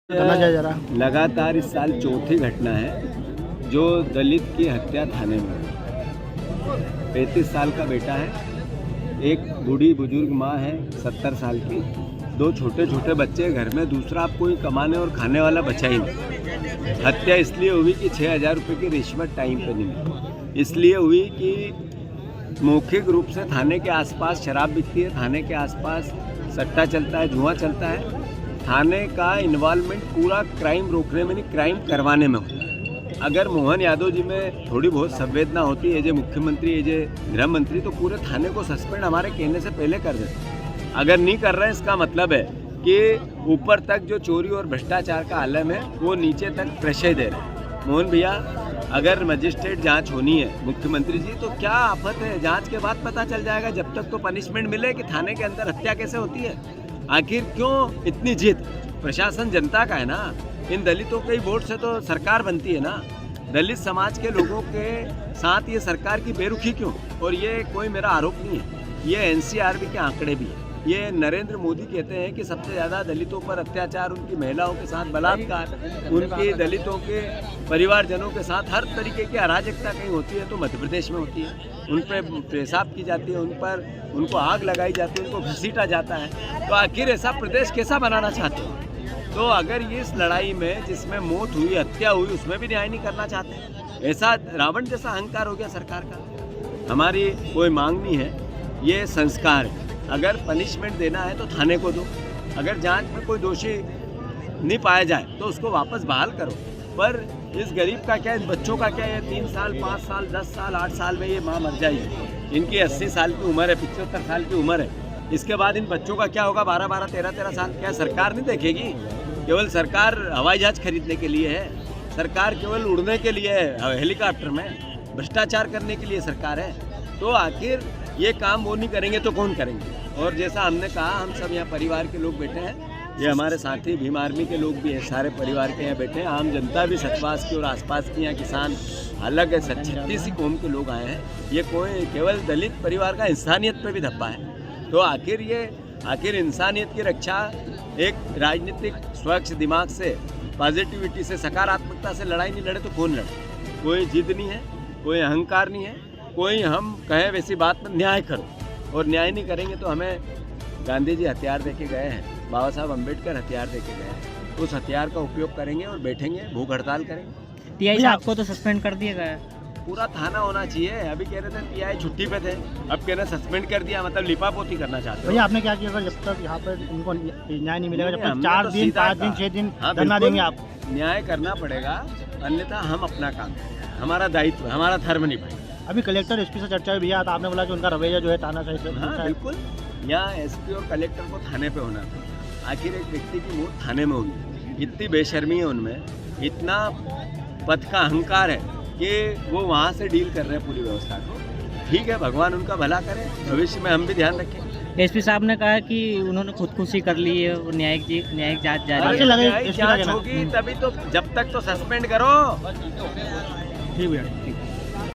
लगातार इस साल चौथी घटना है जो दलित की हत्या थाने में हुई। 35 साल का बेटा है, एक बूढ़ी बुजुर्ग माँ है 70 साल की, दो छोटे छोटे बच्चे घर में, दूसरा आप कोई कमाने और खाने वाला बचा ही नहीं। हत्या इसलिए हुई कि 6,000 रुपये की रिश्वत टाइम पे नहीं मिली। इसलिए हुई कि मौखिक रूप से थाने के आसपास शराब बिकती है, थाने के आसपास सट्टा चलता है, जुआ चलता है। थाने का इन्वॉल्वमेंट पूरा क्राइम रोकने में नहीं, क्राइम करवाने में होता है। अगर मोहन यादव जी में थोड़ी बहुत संवेदना होती है, जो मुख्यमंत्री, ये गृह मंत्री, तो पूरे थाने को सस्पेंड हमारे कहने से पहले कर देते। अगर नहीं कर रहे हैं, इसका मतलब है कि ऊपर तक जो चोरी और भ्रष्टाचार का आलम है वो नीचे तक प्रेशर दे रहे हैं। मोहन भैया, अगर मजिस्ट्रेट जांच होनी है मुख्यमंत्री जी, तो क्या आफत है, जांच के बाद पता चल जाएगा। जब तक तो पनिशमेंट मिले कि थाने के अंदर हत्या कैसे होती है। आखिर क्यों इतनी जिद? प्रशासन जनता का है ना, इन दलितों के वोट से तो सरकार बनती है ना। दलित समाज के लोगों के साथ ये सरकार की बेरुखी क्यों? और ये कोई मेरा आरोप नहीं है, ये NCRB के आंकड़े भी हैं। ये नरेंद्र मोदी कहते हैं कि सबसे ज़्यादा दलितों पर अत्याचार, उनकी महिलाओं के साथ बलात्कार, उनकी दलितों के परिवारजनों के साथ हर तरीके की अराजकता कहीं होती है तो मध्य प्रदेश में होती है। उन पर पेशाब की जाती है, उनको आग लगाई जाती है, उनको घसीटा जाता है। तो आखिर ऐसा प्रदेश कैसा बनाना चाहते हैं? तो अगर ये इस लड़ाई में जिसमें मौत हुई, हत्या हुई, उसमें भी न्याय नहीं करना चाहते, ऐसा रावण जैसा अहंकार हो गया सरकार का। हमारी कोई मांग नहीं है, ये संस्कार है। अगर पनिशमेंट देना है तो थाने को दो, अगर जांच में कोई दोषी नहीं पाया जाए तो उसको वापस बहाल करो। पर इस गरीब का क्या, इस बच्चों का क्या? ये 3 साल, 5 साल, 10 साल, 8 साल में ये माँ मर जाएगी। इनकी 80 साल की उम्र है, 75 साल की उम्र है। इसके बाद इन बच्चों का क्या होगा? 12-12, 13-13 साल। क्या सरकार नहीं देखेगी? केवल सरकार हवाई जहाज खरीदने के लिए है, सरकार केवल उड़ने के लिए है हेलीकॉप्टर में, भ्रष्टाचार करने के लिए सरकार है। तो आखिर ये काम वो नहीं करेंगे तो कौन करेंगे? और जैसा हमने कहा, हम सब यहाँ परिवार के लोग बैठे हैं, ये हमारे साथी भीम आर्मी के लोग भी हैं, सारे परिवार के यहाँ बैठे हैं, आम जनता भी, सतवास की और आसपास की, यहाँ किसान, अलग है, 36 कौम के लोग आए हैं। ये कोई केवल दलित परिवार का इंसानियत पे भी धब्बा है। तो आखिर इंसानियत की रक्षा एक राजनीतिक स्वच्छ दिमाग से, पॉजिटिविटी से, सकारात्मकता से लड़ाई नहीं लड़े तो कौन लड़े? कोई जिद नहीं है, कोई अहंकार नहीं है, कोई हम कहें वैसी बात पर न्याय करो। और न्याय नहीं करेंगे तो हमें गांधी जी हथियार देके गए हैं, बाबा साहब अम्बेडकर हथियार देके गए हैं, उस हथियार का उपयोग करेंगे और बैठेंगे, भूख हड़ताल करेंगे। PI साहब को तो सस्पेंड कर दिया गया है। पूरा थाना होना चाहिए। अभी कह रहे थे PI छुट्टी पे थे, अब कह रहे सस्पेंड कर दिया, मतलब लिपापोती करना चाहते हैं। भैया आपने क्या किया? जब तक यहाँ पर इनको न्याय नहीं मिलेगा, जब तक 4 दिन, 5 दिन, 6 दिन धरना देंगे आप? न्याय करना पड़ेगा, अन्यथा हम अपना काम करेंगे, हमारा दायित्व, हमारा धर्म निभाएंगे। अभी कलेक्टर SP से चर्चा हुई भैया, तो आपने बोला कि उनका रवैया जो है तानाशाही से। हाँ बिल्कुल, यहाँ SP और कलेक्टर को थाने पे होना था। आखिर एक व्यक्ति की मौत थाने में हुई, इतनी बेशर्मी है उनमें, इतना पद का अहंकार है कि वो वहाँ से डील कर रहे हैं पूरी व्यवस्था को। ठीक है, भगवान उनका भला करे, भविष्य में हम भी ध्यान रखें। SP साहब ने कहा कि उन्होंने खुदकुशी कर ली है और न्यायिक जांच जारी है। न्यायिक जांच होगी तभी तो, जब तक तो सस्पेंड करो। ठीक भैया।